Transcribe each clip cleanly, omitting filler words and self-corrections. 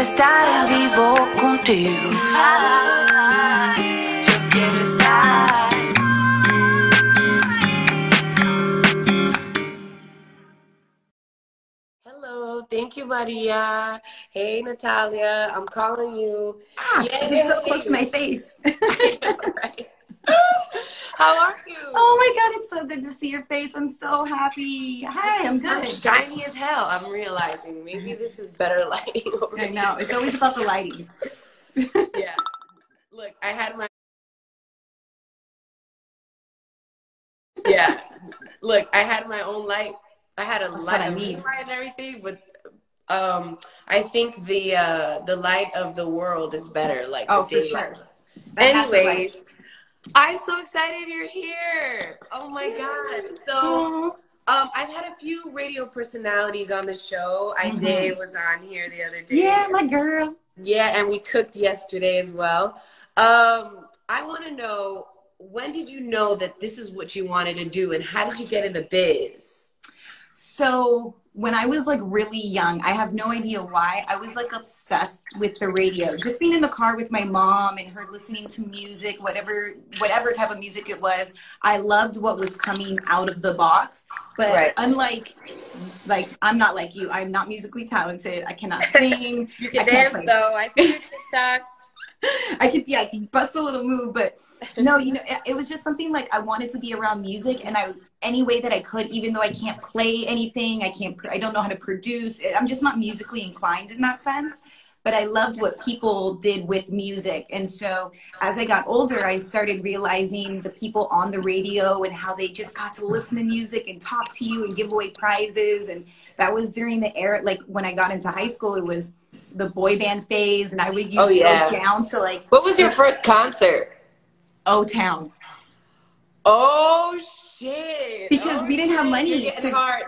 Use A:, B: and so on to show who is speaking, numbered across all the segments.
A: Estar en vivo contigo. Yo quiero estar.
B: Hello, thank you, Maria. Hey, Natalia, I'm calling you.
C: This is so close to my face.
B: I know, right? How are you?
C: Oh my God, it's so good to see your face. I'm so happy. Hi, I'm good.
B: Shiny as hell. I'm realizing maybe this is better lighting.
C: I know. It's always about the lighting.
B: Yeah. Look, I had my. Yeah. Look, I had my own light. I had a light and everything, but I think the light of the world is better. Like
C: oh,
B: the
C: for sure.
B: Anyways. I'm so excited you're here. Oh my God. So I've had a few radio personalities on the show. Ide was on here the other day.
C: Yeah, my girl.
B: Yeah, and we cooked yesterday as well. I want to know, when did you know that this is what you wanted to do, and how did you get in the biz?
C: So when I was like really young, I have no idea why, I was like obsessed with the radio. Just being in the car with my mom and her listening to music, whatever type of music it was, I loved what was coming out of the box. But unlike, I'm not like you. I'm not musically talented. I cannot sing.
B: You can dance though. I see your TikToks.
C: I can bust a little move, but no, you know, it was just something like I wanted to be around music, and any way that I could, even though I can't play anything, I don't know how to produce. I'm just not musically inclined in that sense, but I loved what people did with music. And so as I got older, I started realizing the people on the radio and how they just got to listen to music and talk to you and give away prizes. And that was during the era, like when I got into high school, it was the boy band phase, and I would go down to like.
B: What was your first concert?
C: O-Town.
B: Oh shit!
C: Because we didn't have money to.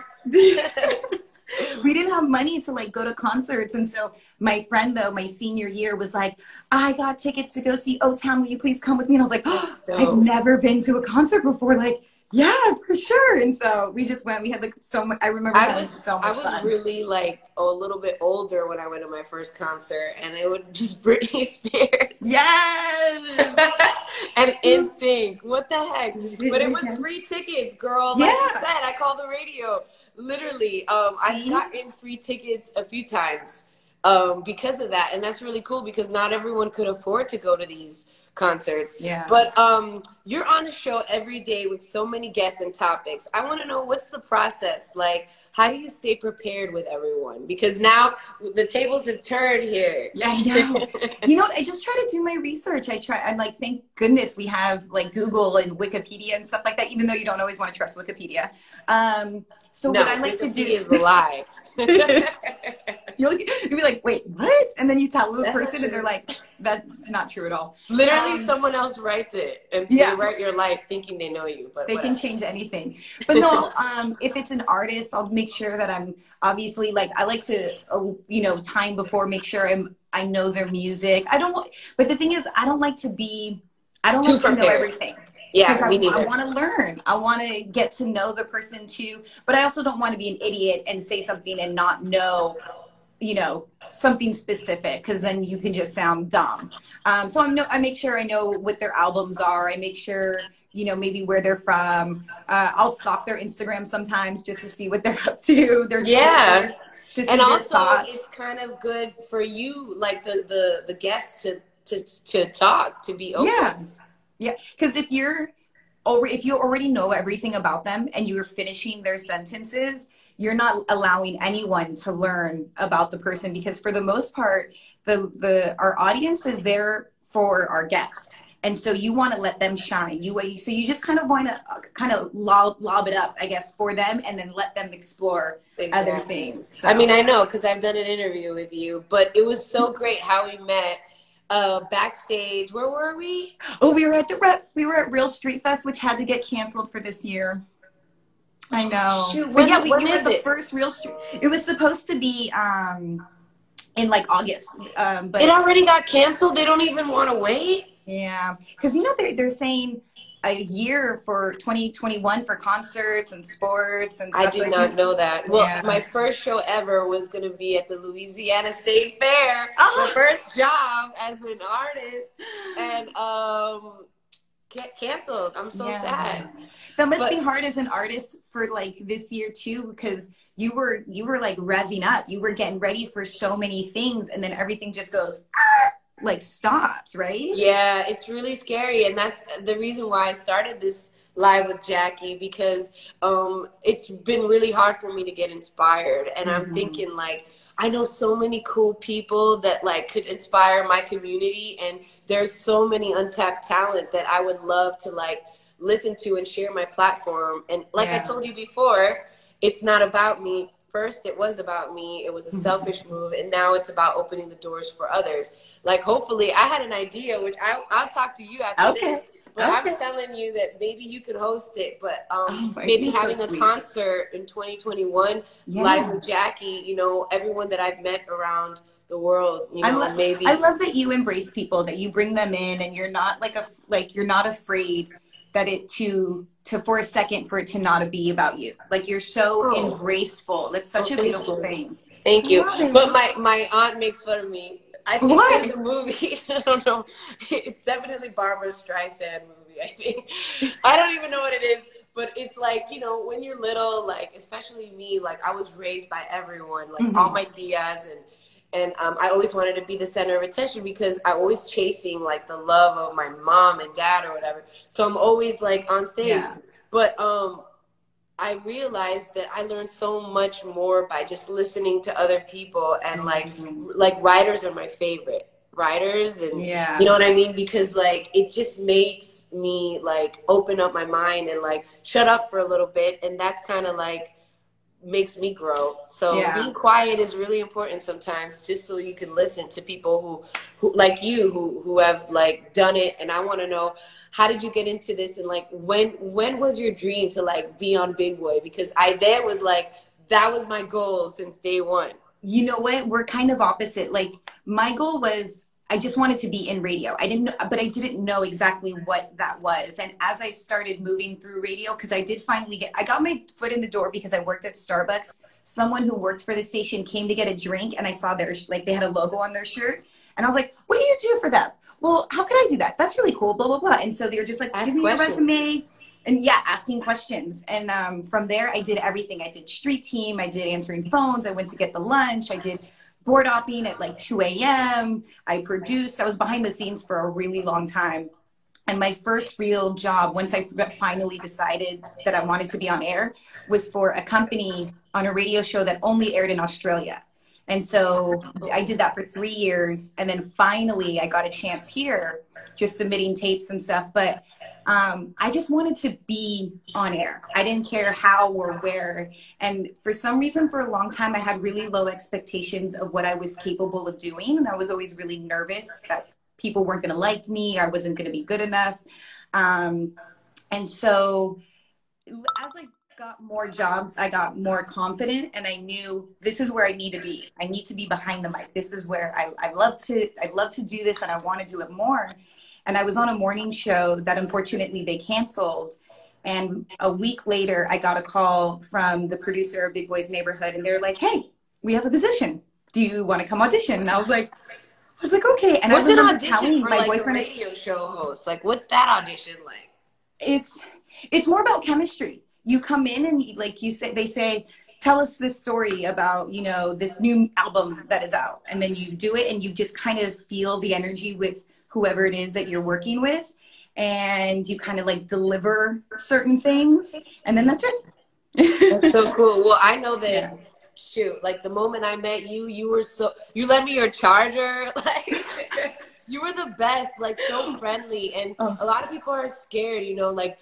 C: We didn't have money to like go to concerts, and so my friend though, my senior year, was like, I got tickets to go see O-Town. Will you please come with me? And I was like, oh, I've never been to a concert before. Like, yeah, for sure. And so we just went. We had like so much. I remember having so much fun.
B: I was really like a little bit older when I went to my first concert, and it was just Britney Spears.
C: Yes.
B: And NSYNC. What the heck? But it was free tickets, girl. Like you said, I called the radio. Literally, I've gotten free tickets a few times because of that, and that's really cool because not everyone could afford to go to these concerts. Yeah. But you're on a show every day with so many guests and topics. I want to know, what's the process like? How do you stay prepared with everyone? Because now the tables have turned here.
C: Yeah, I know. You know, I just try to do my research. I'm like, thank goodness we have like Google and Wikipedia and stuff like that, even though you don't always want to trust Wikipedia. So what I like to do
B: is a lie.
C: You'll be like, wait, what? And then you tell the person and they're like, that's not true at all.
B: Literally someone else writes it and they write your life thinking they know you, but
C: they can change anything. But no, if it's an artist, I'll make sure that I'm obviously like, I like to, you know, time before, make sure I know their music. But the thing is, I don't like to know everything.
B: Yeah,
C: because I want to learn. I want to get to know the person too. But I also don't want to be an idiot and say something and not know, you know, something specific, because then you can just sound dumb. So I make sure I know what their albums are. I make sure, you know, maybe where they're from. I'll stalk their Instagram sometimes just to see what they're up to. Their Twitter, to see
B: and
C: their
B: also
C: thoughts.
B: It's kind of good for you, like the guests to talk, to be open.
C: Yeah, because if you already know everything about them and you're finishing their sentences, you're not allowing anyone to learn about the person, because for the most part, our audience is there for our guest. And so you want to let them shine. So you just kind of want to lob it up, I guess, for them, and then let them explore other things. So.
B: I mean, I know, because I've done an interview with you, but it was so great how we met. Backstage, where were we?
C: Oh, we were at Real Street Fest, which had to get canceled for this year. I know.
B: Shoot,
C: But yeah,
B: when
C: you were
B: is
C: the
B: it?
C: first real stream. It was supposed to be in like August. But
B: It already got canceled. They don't even want to wait.
C: yeah, because you know they're saying a year for 2021 for concerts and sports and
B: I
C: stuff.
B: did
C: So
B: not know that. Well,
C: yeah.
B: my first show ever was going to be at the Louisiana State Fair.
C: Oh.
B: My first job as an artist, and get canceled. I'm so sad.
C: That must be hard as an artist for like this year too, because you were like revving up. You were getting ready for so many things, and then everything just goes like stops, right?
B: Yeah, it's really scary, and that's the reason why I started this live with Jackie, because it's been really hard for me to get inspired, and I'm thinking like, I know so many cool people that like could inspire my community, and there's so many untapped talent that I would love to like listen to and share my platform. And like I told you before, it's not about me. First, it was about me. It was a selfish move, and now it's about opening the doors for others. Like, hopefully, I had an idea, which I'll talk to you after this. But I'm telling you that maybe you could host it, but maybe having a concert in 2021, live with Jackie, you know, everyone that I've met around the world, you know, maybe.
C: I love that you embrace people, that you bring them in, and you're not you're not afraid that for a second for it to not be about you. Like, you're so embraceful. It's such a beautiful thing.
B: Thank you. But my aunt makes fun of me. I think there's a movie. I don't know. It's definitely Barbara Streisand movie, I think. I don't even know what it is. But it's like, you know, when you're little, like, especially me, like, I was raised by everyone, like all my tias, and I always wanted to be the center of attention because I always chasing like the love of my mom and dad or whatever. So I'm always like on stage. Yeah. But I realized that I learned so much more by just listening to other people, and like writers are my favorite writers, and you know what I mean? Because like it just makes me like open up my mind and like shut up for a little bit, and that's kind of like makes me grow. So being quiet is really important sometimes, just so you can listen to people who like you, who have like done it. And I want to know, how did you get into this? And like, when was your dream to like be on Big Boy? Because that was my goal since day one.
C: You know what? We're kind of opposite. Like, my goal was, I just wanted to be in radio. I didn't know exactly what that was. And as I started moving through radio, because I did finally I got my foot in the door because I worked at Starbucks. Someone who worked for the station came to get a drink, and I saw they had a logo on their shirt. And I was like, what do you do for them? Well, how could I do that? That's really cool, blah, blah, blah. And so they were just like, give me your resume. And asking questions. And from there, I did everything. I did street team. I did answering phones. I went to get the lunch. I did board hopping at like 2 a.m. I produced. I was behind the scenes for a really long time. And my first real job, once I finally decided that I wanted to be on air, was for a company on a radio show that only aired in Australia. And so I did that for 3 years. And then finally I got a chance here, just submitting tapes and stuff. But I just wanted to be on air. I didn't care how or where. And for some reason, for a long time, I had really low expectations of what I was capable of doing. And I was always really nervous that people weren't going to like me. I wasn't going to be good enough. And so as I got more jobs, I got more confident, and I knew this is where I need to be. I need to be behind the mic. This is where I love to do this, and I want to do it more. And I was on a morning show that unfortunately they canceled. And a week later, I got a call from the producer of Big Boy's Neighborhood, and they're like, hey, we have a position. Do you want to come audition? And I was like, okay. And
B: what's
C: I
B: an
C: remember
B: audition
C: telling
B: for
C: my
B: like
C: boyfriend,
B: a radio show host? Like, what's that audition like?
C: It's more about chemistry. You come in and like they say, tell us this story about, you know, this new album that is out. And then you do it, and you just kind of feel the energy with whoever it is that you're working with, and you kind of like deliver certain things, and then that's it.
B: That's so cool. Well, I know that, shoot, like the moment I met you, you lent me your charger. Like, you were the best, like so friendly. And a lot of people are scared, you know, like,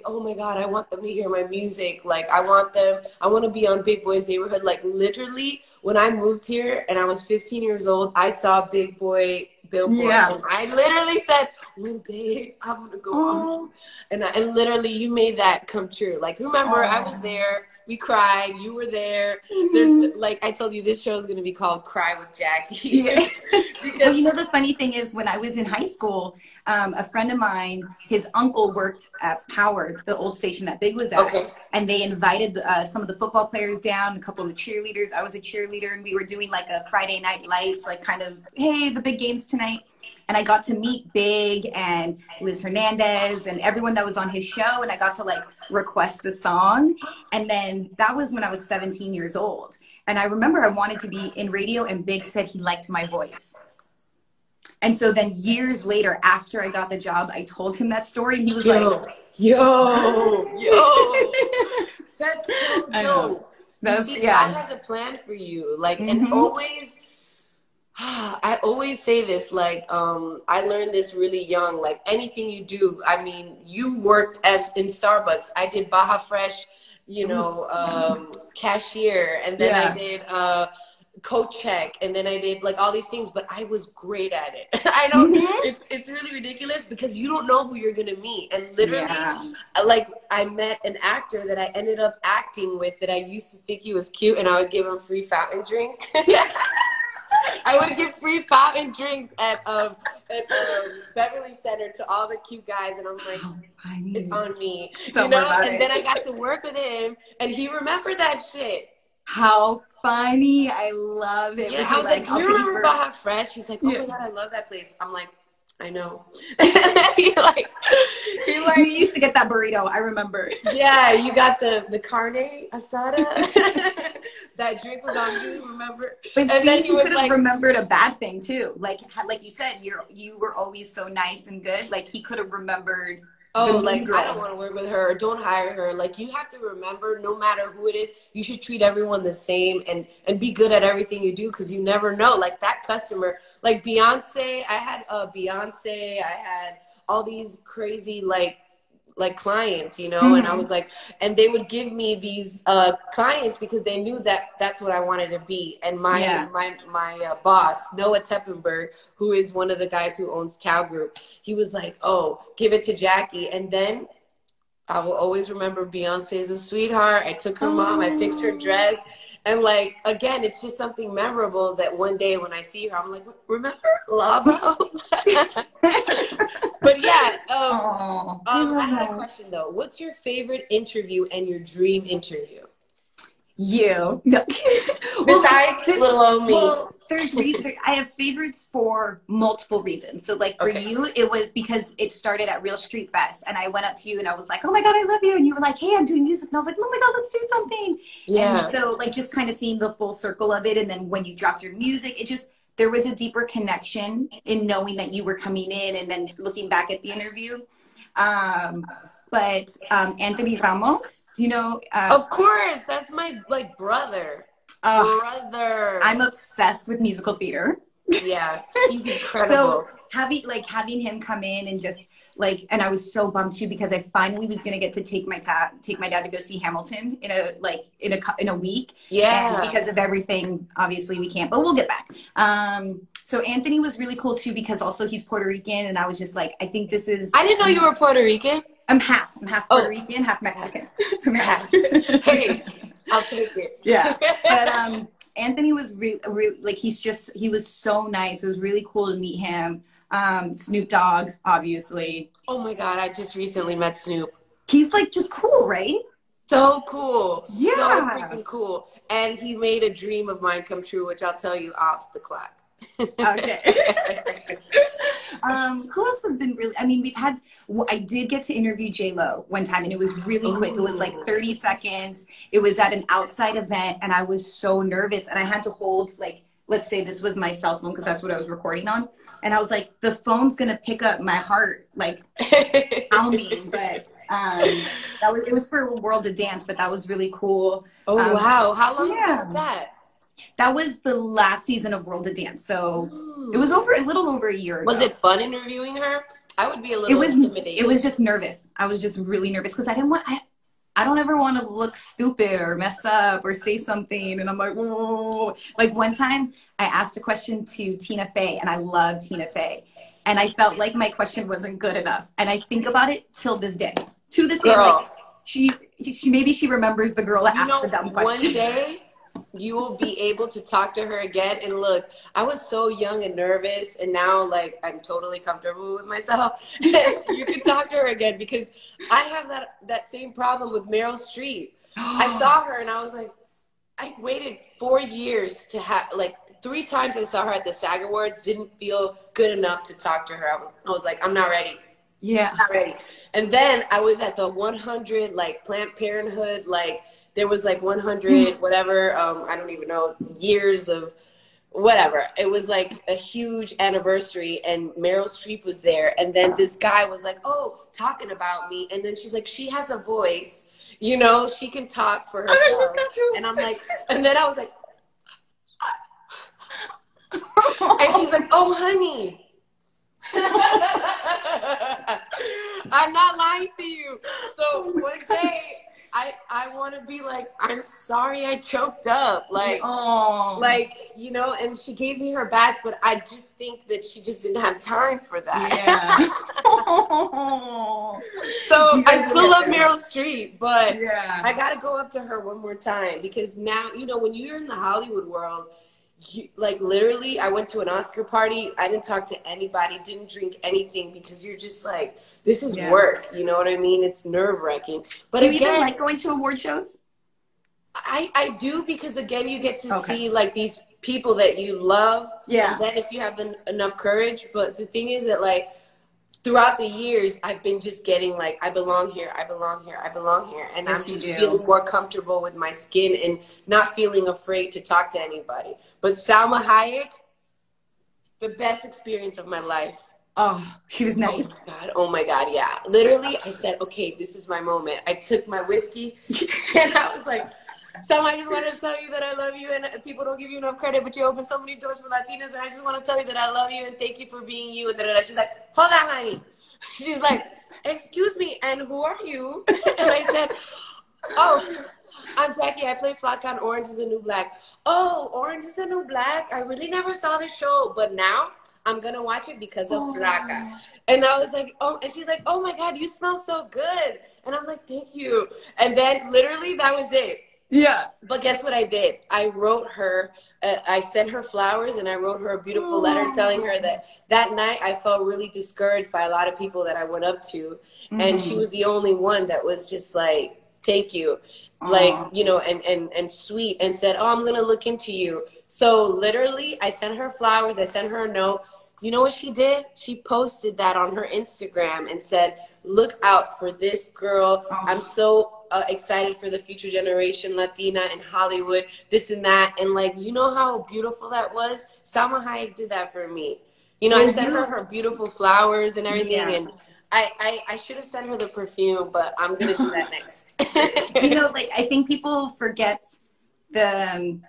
B: oh my God, I want them to hear my music. Like, I want to be on Big Boy's Neighborhood. Like, literally, when I moved here and I was 15 years old, I saw Big Boy billboard.
C: Yeah.
B: And I literally said, one day I'm gonna go on. And literally you made that come true. Like, remember, I was there, we cried, you were there. There's like, I told you this show is gonna be called Cry with Jackie.
C: Yeah. Well, you know, the funny thing is, when I was in high school, a friend of mine, his uncle worked at Power, the old station that Big was at.
B: Okay.
C: And they invited some of the football players down, a couple of the cheerleaders. I was a cheerleader, and we were doing like a Friday Night Lights, like kind of, hey, the big game's tonight. And I got to meet Big and Liz Hernandez and everyone that was on his show. And I got to like request a song. And then that was when I was 17 years old. And I remember I wanted to be in radio, and Big said he liked my voice. And so then years later, after I got the job, I told him that story, and he was like,
B: yo, that's so dope.
C: That's,
B: you see, God has a plan for you. Like, and always, I always say this, like, I learned this really young, like anything you do, I mean, you worked in Starbucks. I did Baja Fresh, you know, cashier, and then I did coat check, and then I did like all these things, but I was great at it. I know it's really ridiculous because you don't know who you're gonna meet. And literally, like, I met an actor that I ended up acting with that I used to think he was cute, and I would give him free fountain drink. I would give free fountain drinks at Beverly Center to all the cute guys, and I'm like, it's on me, you know. And then I got to work with him, and he remembered that shit.
C: How funny. I love it.
B: Yeah, I was like, do you remember Baja Fresh? He's like, oh my God, I love that place. I'm like, I know. he like,
C: you used to get that burrito, I remember.
B: Yeah, you got the carne asada. That drink was on you, remember?
C: But
B: and
C: see,
B: then
C: he could have
B: like,
C: remembered a bad thing too. Like you said, you were always so nice and good. Like, he could have remembered.
B: Oh, like, I don't want to work with her, or don't hire her. Like, you have to remember, no matter who it is, you should treat everyone the same and be good at everything you do, because you never know. Like, that customer, like Beyonce, I had Beyonce, I had all these crazy, like clients, you know, and I was like, and they would give me these clients because they knew that that's what I wanted to be. And my boss, Noah Teppenberg, who is one of the guys who owns Chow Group, he was like, oh, give it to Jackie. And then I will always remember Beyonce is a sweetheart. I took her mom, I fixed her dress. And like, again, it's just something memorable that one day when I see her, I'm like, remember Labo? But yeah, I had a question though. What's your favorite interview and your dream interview?
C: You. No.
B: Besides little old me.
C: Well, I have favorites for multiple reasons. So like for you, it was because it started at Real Street Fest, and I went up to you and I was like, oh my God, I love you. And you were like, hey, I'm doing music. And I was like, oh my God, let's do something. Yeah. And so like just kind of seeing the full circle of it. And then when you dropped your music, there was a deeper connection in knowing that you were coming in, and then looking back at the interview. But Anthony Ramos, do you know?
B: Of course, that's my brother. Brother.
C: I'm obsessed with musical theater.
B: Yeah, he's incredible.
C: So having him come in and just and I was so bummed too, because I finally was gonna get to take my dad to go see Hamilton in a week. Yeah. And because of everything, obviously we can't, but we'll get back. So Anthony was really cool too, because also he's Puerto Rican, and I was just like, I think this is.
B: I didn't know you were Puerto Rican.
C: I'm half Puerto Rican, half Mexican.
B: Hey, I'll take it.
C: Yeah. But Anthony was really he was so nice. It was really cool to meet him. Snoop Dogg, obviously.
B: Oh my God, I just recently met Snoop.
C: He's just cool, right?
B: So cool.
C: Yeah.
B: So freaking cool. And he made a dream of mine come true, which I'll tell you off the clock.
C: Okay. Who else has been really, I did get to interview J-Lo one time, and it was really quick. It was 30 seconds. It was at an outside event, and I was so nervous, and I had to hold let's say this was my cell phone, because that's what I was recording on. And I was like, the phone's going to pick up my heart, pounding. But it was for World of Dance, but that was really cool.
B: Oh, wow. How long ago was that?
C: That was the last season of World of Dance. So it was a little over a year ago.
B: Was it fun interviewing her? I would be a little intimidated.
C: It was just nervous. I was just really nervous because I I don't ever want to look stupid or mess up or say something. And I'm like, whoa. Like one time I asked a question to Tina Fey, and I love Tina Fey. And I felt like my question wasn't good enough. And I think about it till this day. To this day, like she maybe she remembers the girl that asked the dumb question.
B: One day you will be able to talk to her again. And look, I was so young and nervous, and now like I'm totally comfortable with myself. You can talk to her again, because I have that same problem with Meryl Streep. I saw her and I was like, I waited 4 years to have, like 3 times I saw her at the SAG Awards, didn't feel good enough to talk to her. I was like, I'm not ready.
C: Yeah.
B: I'm not ready. And then I was at the 100, like Planned Parenthood, like there was like 100, whatever, I don't even know, years of whatever. It was like a huge anniversary, and Meryl Streep was there. And then this guy was like, oh, talking about me. And then she's like, she has a voice, you know, she can talk for herself. And I'm like, and then I was like, and she's like, oh, honey. I'm not lying to you. So one day, I want to be like, I'm sorry I choked up. Like, like, you know, and she gave me her back, but I just think that she just didn't have time for that.
C: Yeah.
B: So I still love Meryl Streep, but I got to go up to her one more time, because now, you know, when you're in the Hollywood world, like literally I went to an Oscar party, I didn't talk to anybody, didn't drink anything, because you're just like, this is work, you know what I mean? It's nerve-wracking. But
C: do you even like going to award shows?
B: I do, because again, you get to see like these people that you love, and then if you have enough courage. But the thing is that like throughout the years, I've been just getting like, I belong here, I belong here, I belong here. And I'm just feeling more comfortable with my skin and not feeling afraid to talk to anybody. But Salma Hayek, the best experience of my life.
C: Oh, she was nice.
B: Oh my God, yeah. Literally, I said, okay, this is my moment. I took my whiskey and I was like, Salma, I just wanted to tell you that I love you, and people don't give you enough credit, but you open so many doors for Latinas, and I just want to tell you that I love you and thank you for being you. And she's like, hold on, honey. She's like, excuse me, and who are you? And I said, oh, I'm Jackie. I play Flaca on Orange is the New Black. Oh, Orange is the New Black? I really never saw the show, but now I'm going to watch it because of Flaca. And I was like, oh, and she's like, oh my God, you smell so good. And I'm like, thank you. And then literally that was it.
C: Yeah.
B: But guess what I did? I wrote her, I sent her flowers, and I wrote her a beautiful letter telling her that night I felt really discouraged by a lot of people that I went up to. And she was the only one that was just like, thank you. Like, you know, and sweet, and said, oh, I'm going to look into you. So literally I sent her flowers. I sent her a note. You know what she did? She posted that on her Instagram and said, look out for this girl. I'm so excited for the future generation Latina in Hollywood, this and that. And like, you know how beautiful that was? Salma Hayek did that for me. You know, I sent her beautiful flowers and everything. And I should have sent her the perfume, but I'm going to do that next.
C: You know, like, I think people forget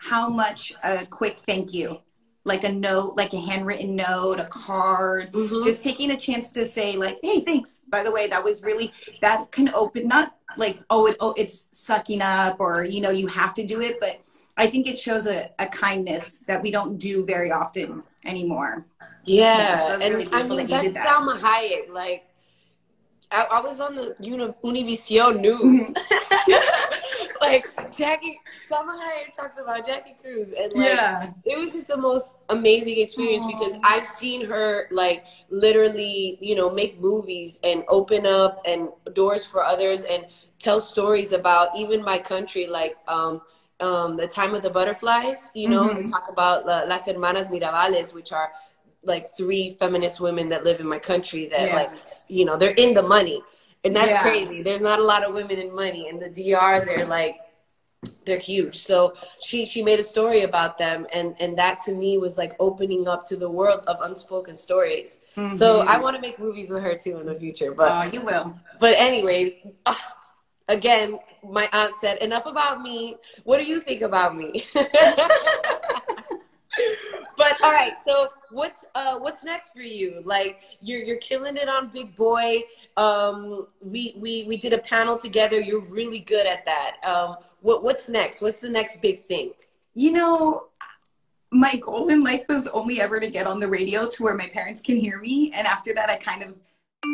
C: how much a quick thank you, like a note, like a handwritten note, a card, just taking a chance to say like, hey, thanks, by the way, that was really, that can open, not like, it's sucking up, or, you know, you have to do it. But I think it shows a kindness that we don't do very often anymore.
B: Yeah.
C: So really
B: and I mean, that's Salma Hayek. Like, I was on the Univision news. Like, Salma Hayek talks about Jackie Cruz, and like, it was just the most amazing experience, because I've seen her like literally, you know, make movies and open up and doors for others and tell stories about even my country, like the Time of the Butterflies. You know, they talk about Las Hermanas Mirabales, which are like 3 feminist women that live in my country that like, you know, they're in the money. And that's crazy. There's not a lot of women in money. In the DR, they're huge. So she made a story about them, and that to me was like opening up to the world of unspoken stories. So I want to make movies with her too in the future. But
C: you will.
B: But anyways, again, my aunt said, enough about me. What do you think about me? But All right. So what's next for you? Like you're killing it on Big Boy. We did a panel together. You're really good at that. What's next? What's the next big thing?
C: You know, my goal in life was only ever to get on the radio to where my parents can hear me, and after that I kind of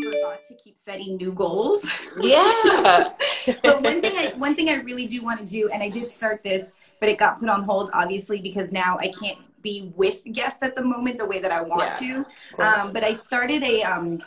C: forgot to keep setting new goals.
B: Yeah.
C: But one thing I really do want to do, and I did start this, but it got put on hold obviously because now I can't be with guests at the moment the way that I want to. But I started a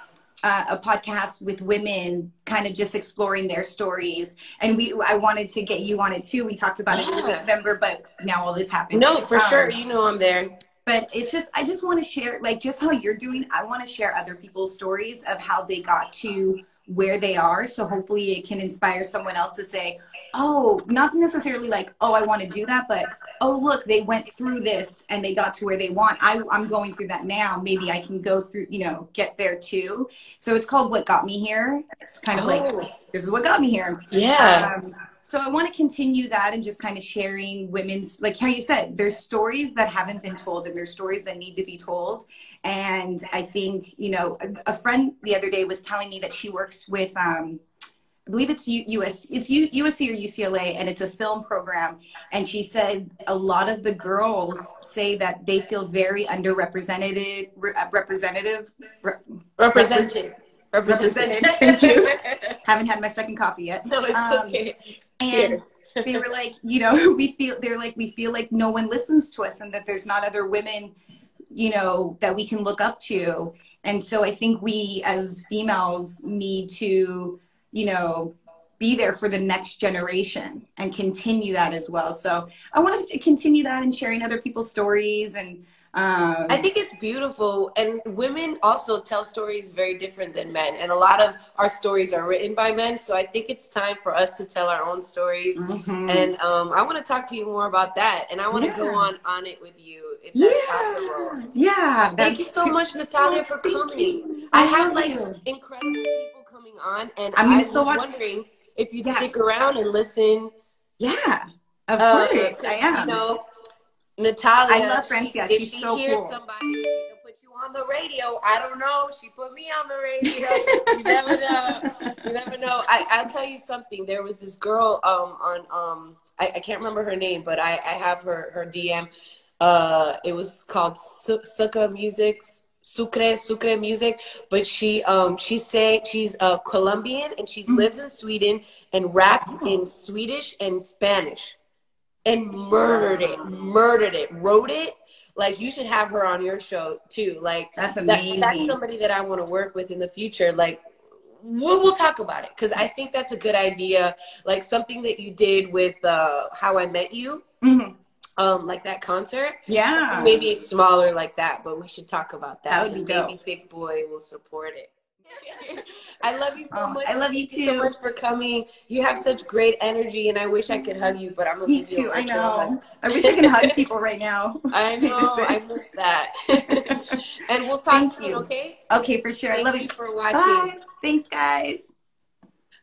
C: podcast with women, kind of just exploring their stories, and I wanted to get you on it too. We talked about it in November, but now all this happened.
B: No, for sure. You know I'm there.
C: But it's just, I just want to share, like, just how you're doing. I want to share other people's stories of how they got to where they are. So hopefully it can inspire someone else to say, oh, not necessarily like, oh, I want to do that, but, oh, look, they went through this and they got to where they want. I'm going through that now. Maybe I can go through, you know, get there too. So it's called What Got Me Here. It's kind of like, this is what got me here.
B: Yeah.
C: So I want to continue that and just kind of sharing women's, like how you said, there's stories that haven't been told and there's stories that need to be told. And I think, you know, a friend the other day was telling me that she works with, I believe it's USC or UCLA, and it's a film program. And she said a lot of the girls say that they feel very underrepresented, represented. Thank you. Haven't had my second coffee yet.
B: No, it's okay.
C: And they were like, you know, we feel like no one listens to us and that there's not other women, you know, that we can look up to. And so I think we as females need to, you know, be there for the next generation and continue that as well. So I wanted to continue that and sharing other people's stories. And
B: I think it's beautiful, and women also tell stories very different than men, and a lot of our stories are written by men, so I think it's time for us to tell our own stories. And I want to talk to you more about that, and I want to go on it with you if that's possible.
C: Yeah.
B: Thank you so much, Natalia, for coming. I have like incredible people coming on, and I was wondering if you'd stick around and listen.
C: Yeah, of course, I am.
B: You know, Natalia,
C: I love Francia. She's so cool.
B: Hears somebody, she can put you on the radio. I don't know. She put me on the radio. You never know. You never know. I'll tell you something. There was this girl I can't remember her name, but I have her DM. It was called Sucre Music, but she said she's Colombian and she lives in Sweden and rapped in Swedish and Spanish. And murdered it, wrote it. Like, you should have her on your show too. Like,
C: that's amazing.
B: That's somebody that I want to work with in the future. Like, we'll talk about it, because I think that's a good idea. Like something that you did with How I Met You, like that concert.
C: Yeah,
B: maybe smaller like that, but we should talk about that.
C: That would be dope.
B: Maybe Big Boy will support it. I love you so much.
C: I love you too.
B: Thank you so much for coming. You have such great energy, and I wish I could hug you, but I'm gonna
C: Me too. I know. I wish I could hug people right now.
B: I know. I miss that. And we'll talk soon. Okay.
C: Okay, for sure. I love you
B: for watching.
C: Bye. Thanks, guys.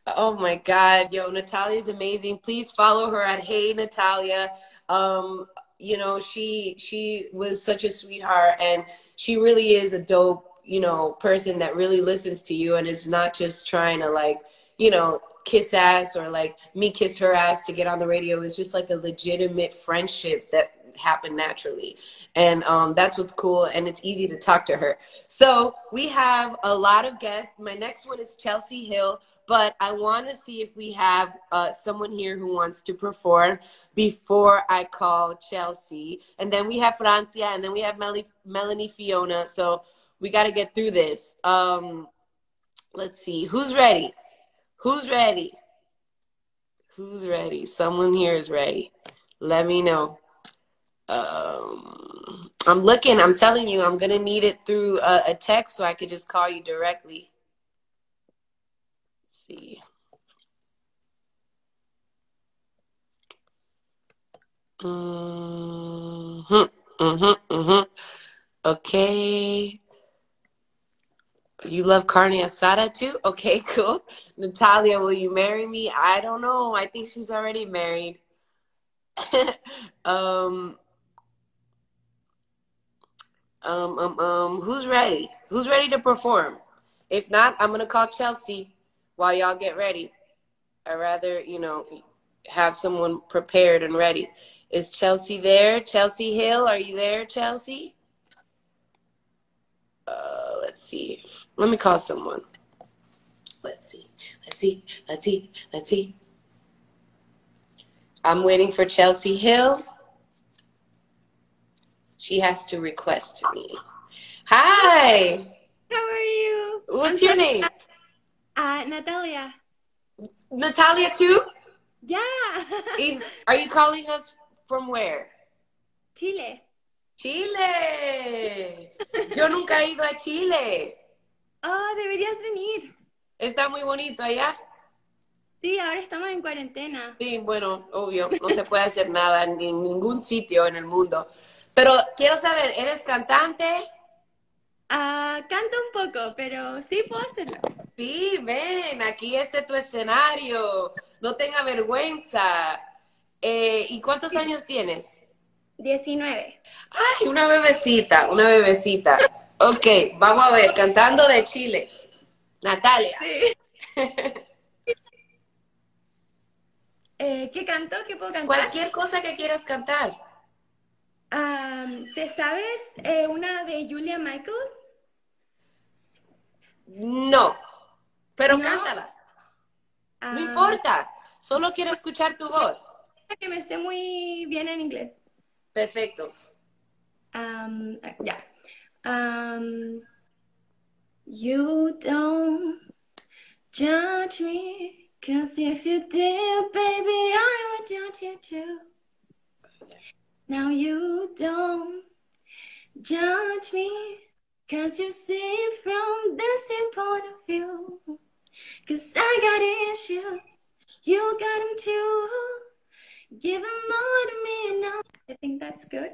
B: Oh my God, yo, Natalia's amazing. Please follow her at Hey Natalia. You know, she was such a sweetheart, and she really is a dope, you know, person that really listens to you and is not just trying to, like, you know, kiss ass or like me kiss her ass to get on the radio. It's just like a legitimate friendship that happened naturally. And that's what's cool, and it's easy to talk to her. So we have a lot of guests. My next one is Chelsea Hill, but I want to see if we have someone here who wants to perform before I call Chelsea. And then we have Francia, and then we have Melanie Fiona. So we got to get through this. Let's see. Who's ready? Who's ready? Who's ready? Someone here is ready. Let me know. I'm looking. I'm telling you, I'm going to need it through a text so I could just call you directly. Let's see. Okay. You love carne asada too? Okay, cool. Natalia, will you marry me? I don't know. I think she's already married. Who's ready? Who's ready to perform? If not, I'm gonna call Chelsea while y'all get ready. I'd rather, you know, have someone prepared and ready. Is Chelsea there? Chelsea Hill, are you there, Chelsea? Let's see. Let me call someone. Let's see. I'm waiting for Chelsea Hill. She has to request me. Hi.
D: How are you?
B: What's your name?
D: Natalia.
B: Natalia too?
D: Yeah.
B: Are you calling us from where?
D: Chile.
B: Chile. Yo nunca he ido a Chile.
D: Oh, deberías venir.
B: Está muy bonito allá.
D: Sí, ahora estamos en cuarentena.
B: Sí, bueno, obvio, no se puede hacer nada en ningún sitio en el mundo. Pero quiero saber, ¿eres cantante?
D: Canto un poco, pero sí puedo hacerlo.
B: Sí, ven, aquí este es tu escenario. No tenga vergüenza. ¿Y cuántos años tienes?
D: 19.
B: Ay, una bebecita, una bebecita. Ok, vamos a ver, cantando de Chile. Natalia.
D: Sí. ¿Qué canto? ¿Qué puedo cantar?
B: Cualquier cosa que quieras cantar.
D: ¿Te sabes una de Julia Michaels?
B: No, pero
D: ¿No?
B: cántala. No importa, solo quiero escuchar tu voz.
D: Que me sé muy bien en inglés.
B: Perfecto.
D: Ya. You don't judge me, 'cause if you did, baby, I would judge you too. Now you don't judge me, 'cause you see from the same point of view. 'Cause I got issues, you got them too. Give them more to me now. I think that's good.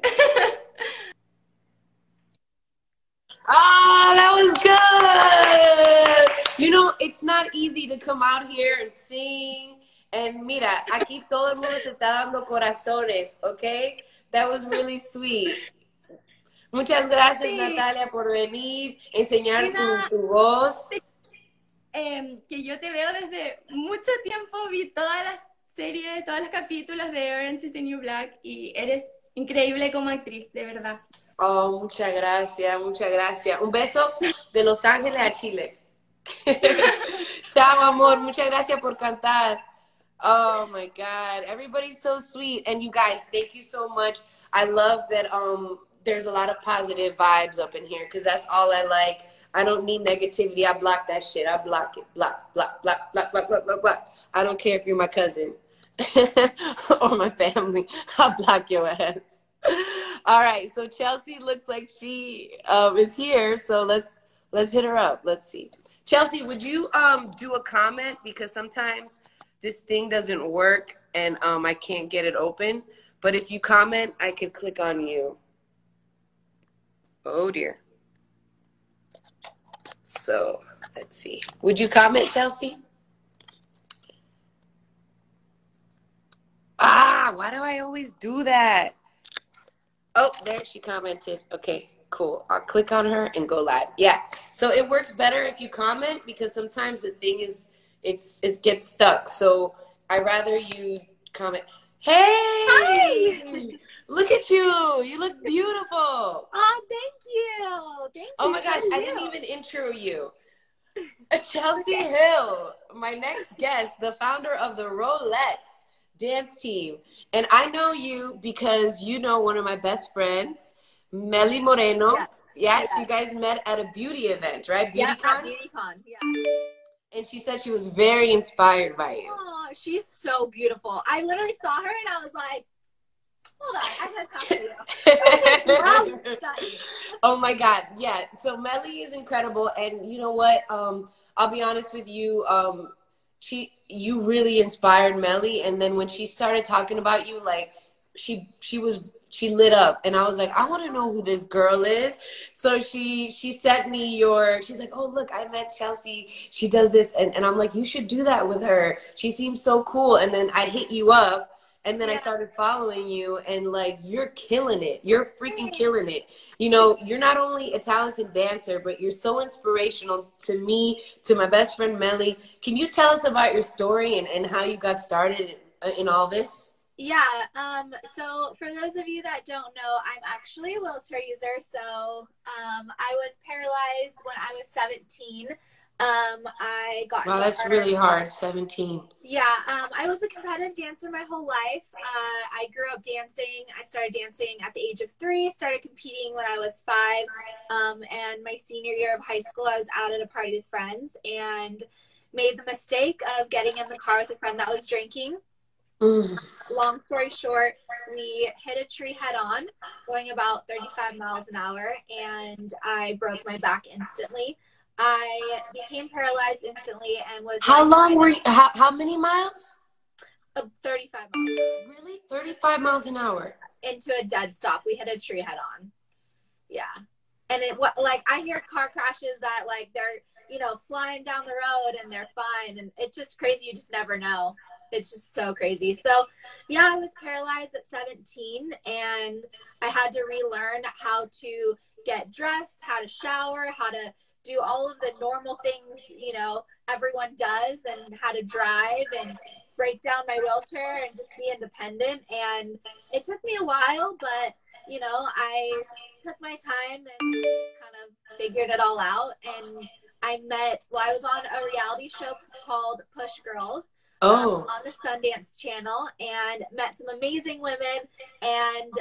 B: Oh, that was good. You know, it's not easy to come out here and sing. And mira, aquí todo el mundo se está dando corazones, okay? That was really sweet. Muchas gracias,
D: Sí.
B: Natalia, por venir, enseñar tu voz.
D: Que yo te veo desde mucho tiempo, vi todas las series, todos los capítulos de Orange is the New Black y eres increíble como actriz, de verdad.
B: Oh, muchas gracias, muchas gracias. Un beso de Los Ángeles a Chile. Chao, amor. Muchas gracias por cantar. Oh my God, everybody's so sweet. And you guys, thank you so much. I love that there's a lot of positive vibes up in here because that's all I like. I don't need negativity. I block that shit. I block it. Block, block, block, block, block, block, block, block. I don't care if you're my cousin or my family. I'll block your ass. All right, so Chelsea looks like she is here, so let's hit her up. Let's see. Chelsea, would you do a comment because sometimes this thing doesn't work and I can't get it open. But if you comment, I can click on you. Oh dear. So let's see. Would you comment, Chelsea? Why do I always do that? Oh, there she commented. Okay, cool. I'll click on her and go live. Yeah. So it works better if you comment because sometimes the thing is it gets stuck. So I'd rather you comment. Hey!
D: Hi!
B: Look at you. You look beautiful.
D: Oh, thank you. Thank you.
B: Oh my gosh, I didn't even intro you. Chelsea Hill, my next guest, the founder of the Rolettes dance team. And I know you because you know one of my best friends, Meli Moreno. Yes, you guys met at a beauty event, right? BeautyCon?
E: Yeah, BeautyCon, yeah.
B: And she said she was very inspired by you.
E: Oh, she's so beautiful. I literally saw her and I was like, hold on, I gotta talk to you. Wow,
B: oh my God, yeah. So Meli is incredible, and you know what? I'll be honest with you. You really inspired Meli, and then when she started talking about you, like she lit up, and I was like, I want to know who this girl is. So she sent me she's like, oh look, I met Chelsea. She does this, and I'm like, you should do that with her. She seems so cool. And then I hit you up. And then I started following you, and like, you're killing it. You're freaking killing it. You know, you're not only a talented dancer, but you're so inspirational to me, to my best friend Melly. Can you tell us about your story and how you got started in all this?
E: Yeah, so for those of you that don't know, I'm actually a wheelchair user. So I was paralyzed when I was 17. I got
B: Wow, that's really hard, 17.
E: Yeah, I was a competitive dancer my whole life. I grew up dancing. I started dancing at the age of 3, started competing when I was 5. And my senior year of high school, I was out at a party with friends and made the mistake of getting in the car with a friend that was drinking. Long story short, we hit a tree head on, going about 35 miles an hour, and I broke my back instantly. I became paralyzed instantly and was...
B: How long were you, how many miles?
E: 35 miles.
B: Really? 35 miles an hour?
E: Into a dead stop. We hit a tree head on. Yeah. And it, like, I hear car crashes that, like, they're, you know, flying down the road and they're fine. And it's just crazy. You just never know. It's just so crazy. So, yeah, I was paralyzed at 17, and I had to relearn how to get dressed, how to shower, how to do all of the normal things, you know, everyone does, and how to drive and break down my wheelchair and just be independent. And it took me a while, but, you know, I took my time and kind of figured it all out. And I was on a reality show called Push Girls. On the Sundance Channel, and met some amazing women. And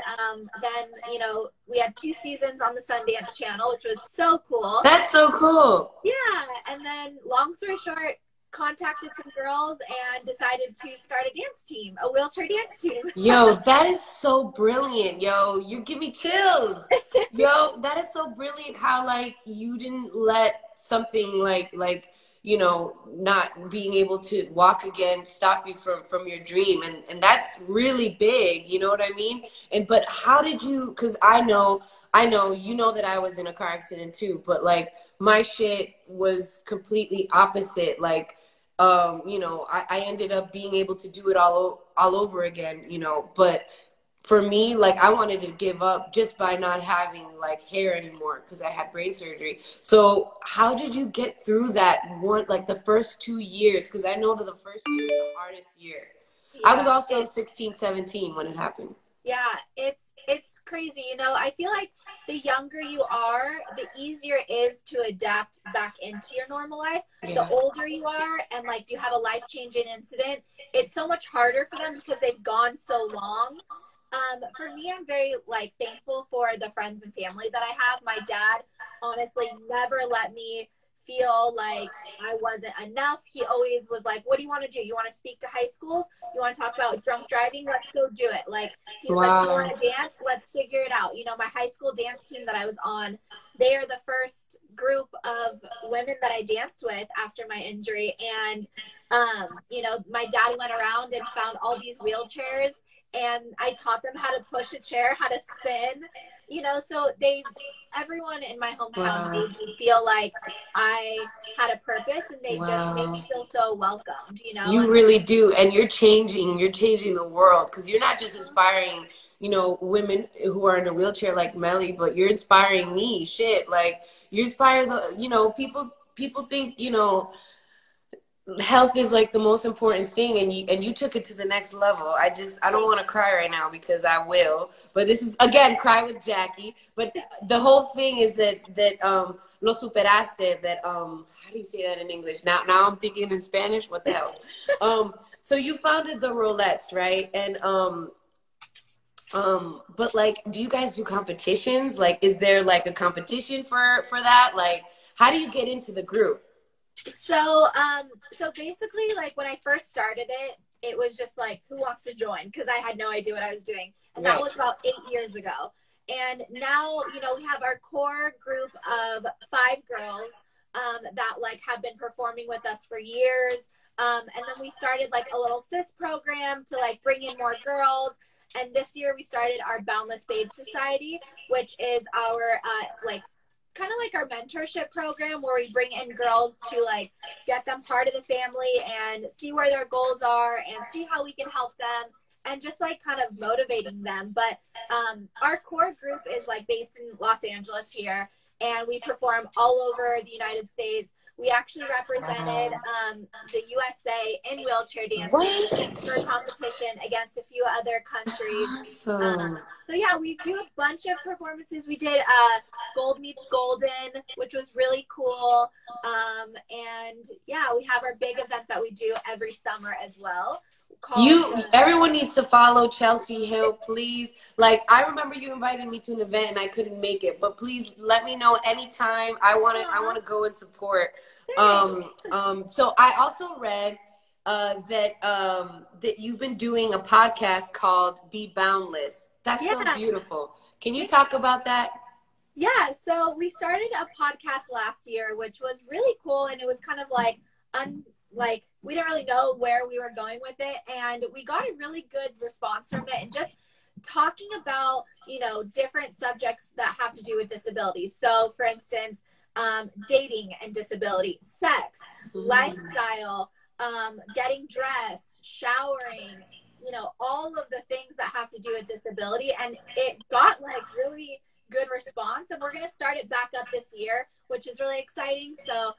E: then, you know, we had 2 seasons on the Sundance Channel, which was so cool.
B: That's so cool.
E: Yeah. And then, long story short, contacted some girls and decided to start a dance team, a wheelchair dance team.
B: Yo, that is so brilliant. Yo, you give me chills. Yo, that is so brilliant how, like, you didn't let something like you know, not being able to walk again stop you from your dream. And that's really big, you know what I mean? But how did you, because I know you know that I was in a car accident too, but like, my shit was completely opposite. Like, you know, I ended up being able to do it all over again, you know. But for me, like, I wanted to give up just by not having like hair anymore because I had brain surgery. So how did you get through that one, like the first 2 years? Because I know that the first year is the hardest year. Yeah, I was also 16, 17 when it happened.
E: Yeah, it's crazy. You know, I feel like the younger you are, the easier it is to adapt back into your normal life. Yeah. The older you are and like you have a life-changing incident, it's so much harder for them because they've gone so long. For me, I'm very like thankful for the friends and family that I have. My dad honestly never let me feel like I wasn't enough. He always was like, what do you want to do? You want to speak to high schools? You want to talk about drunk driving? Let's go do it. Like, he's like, you want to dance? Let's figure it out. You know, my high school dance team that I was on, they are the first group of women that I danced with after my injury. And, you know, my dad went around and found all these wheelchairs, and I taught them how to push a chair, how to spin, you know, so everyone in my hometown made me feel like I had a purpose, and they just made me feel so welcomed, you know.
B: You really do. And you're changing the world, because you're not just inspiring, you know, women who are in a wheelchair like Melly, but you're inspiring me. Shit, like, you inspire the, you know, people think, you know, health is like the most important thing, and you took it to the next level. I don't want to cry right now because I will, but this is, again, Cry with Jackie. But the whole thing is that lo superaste, that how do you say that in English? Now I'm thinking in Spanish. What the hell? So you founded the Rolettes, right? And but like, do you guys do competitions? Like, is there like a competition for that? Like, how do you get into the group?
E: So basically, like, when I first started it, it was just like, who wants to join? Because I had no idea what I was doing. And that was about 8 years ago. And now, you know, we have our core group of 5 girls that like have been performing with us for years. And then we started like a little sis program to like bring in more girls. And this year we started our Boundless Babe Society, which is our like kind of like our mentorship program, where we bring in girls to like get them part of the family and see where their goals are and see how we can help them and just like kind of motivating them. But our core group is like based in Los Angeles here, and we perform all over the United States. We actually represented the USA in wheelchair dancing for a competition against a few other countries.
B: Awesome.
E: So yeah, we do a bunch of performances. We did Gold Meets Golden, which was really cool. And yeah, we have our big event that we do every summer as well.
B: Everyone needs to follow Chelsea Hill, please. Like, I remember you invited me to an event and I couldn't make it, but please let me know anytime. I want to go and support. So I also read that you've been doing a podcast called Be Boundless. That's so beautiful. Can you talk about that?
E: Yeah, so we started a podcast last year, which was really cool, and it was kind of like we didn't really know where we were going with it, and we got a really good response from it, and just talking about, you know, different subjects that have to do with disabilities. So for instance, dating and disability, sex, lifestyle, getting dressed, showering, you know, all of the things that have to do with disability. And it got like really good response, and we're going to start it back up this year, which is really exciting. So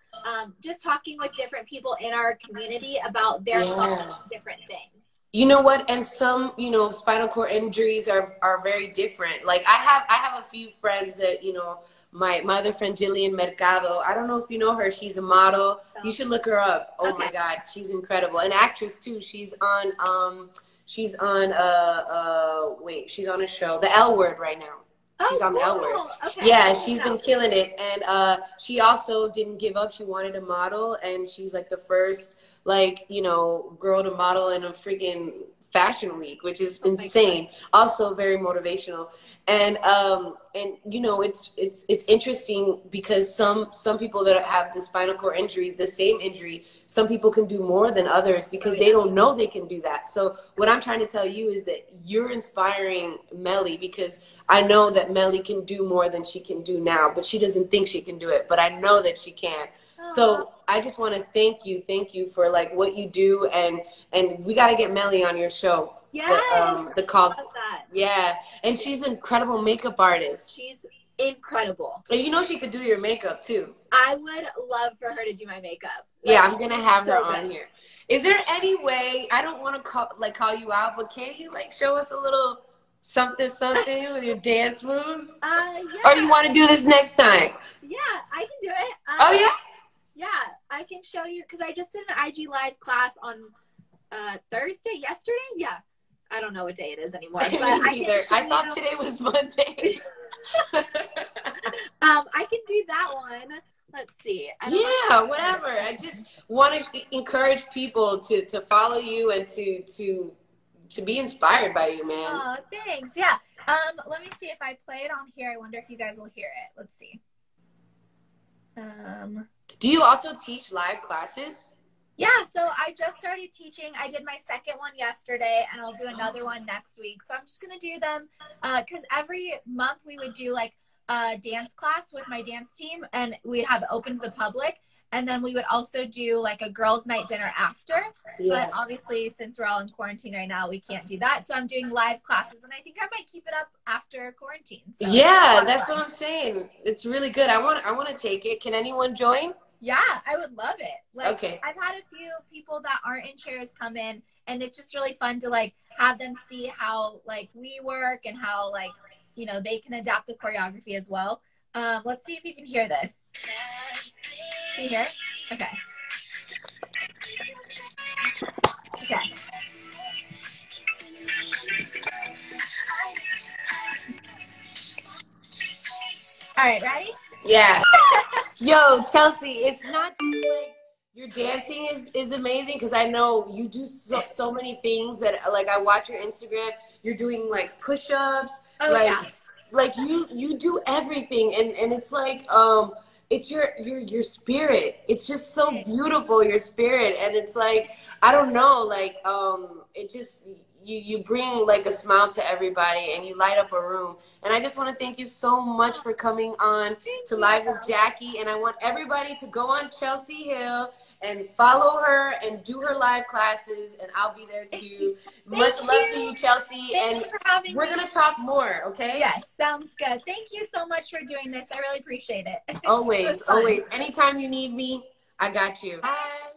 E: just talking with different people in our community about their thoughts on different things.
B: You know what? And some, you know, spinal cord injuries are very different. Like I have a few friends that, you know, my other friend Jillian Mercado, I don't know if you know her. She's a model. You should look her up. Oh my God, she's incredible. An actress too. She's on she's on a show, The L Word, right now. She's on the L Word.
E: Okay.
B: Yeah, she's been killing it. And she also didn't give up. She wanted to model, and she's like the first, like, you know, girl to model in a freaking fashion week, which is insane. Also very motivational. And you know, it's interesting because some people that have the spinal cord injury, the same injury, some people can do more than others because they don't know they can do that. So what I'm trying to tell you is that you're inspiring Melly, because I know that Melly can do more than she can do now, but she doesn't think she can do it, but I know that she can. So I just want to thank you for like what you do, and we got to get Melly on your show.
E: Yeah,
B: the call. Yeah, and she's an incredible makeup artist.
E: She's incredible.
B: And you know she could do your makeup too.
E: I would love for her to do my makeup. Like,
B: yeah, I'm gonna have her on here. Is there any way, I don't want to call you out, but can you like show us a little something with your dance moves?
E: Yeah.
B: Or you want to do this next time?
E: Yeah, I can do it.
B: Oh yeah.
E: Yeah, I can show you, because I just did an IG Live class on yesterday. Yeah, I don't know what day it is anymore. But
B: I thought today was Monday.
E: I can do that one. Let's see.
B: Whatever. I just want to encourage people to follow you and to be inspired by you, man.
E: Oh, thanks. Yeah. Let me see if I play it on here. I wonder if you guys will hear it. Let's see.
B: Do you also teach live classes?
E: Yeah, so I just started teaching. I did my second one yesterday, and I'll do another one next week. So I'm just going to do them because every month we would do like a dance class with my dance team, and we'd have it open to the public. And then we would also do like a girls' night dinner after. Yeah. But obviously, since we're all in quarantine right now, we can't do that. So I'm doing live classes, and I think I might keep it up after quarantine. So
B: yeah, that's what I'm saying. It's really good. I want to take it. Can anyone join?
E: Yeah, I would love it. Like,
B: okay.
E: I've had a few people that aren't in chairs come in, and it's just really fun to like have them see how like we work and how like, you know, they can adapt the choreography as well. Let's see if you can hear this. Can you hear it? Okay. Okay. All right, ready?
B: Yeah. Yo, Chelsea, it's not just like your dancing is amazing, because I know you do so many things that, like, I watch your Instagram. You're doing like push-ups, like you do everything, and it's like it's your spirit. It's just so beautiful, your spirit, and it's like, I don't know, like it just. You bring like a smile to everybody, and you light up a room. And I just want to thank you so much for coming on to Live with Jackie. And I want everybody to go on Chelsea Hill and follow her and do her live classes, and I'll be there too. Much love to you, Chelsea.
E: Thanks for having
B: we're
E: me.
B: gonna talk more, okay?
E: Yes, sounds good. Thank you so much for doing this. I really appreciate it.
B: Always, always. Anytime you need me, I got you. Bye.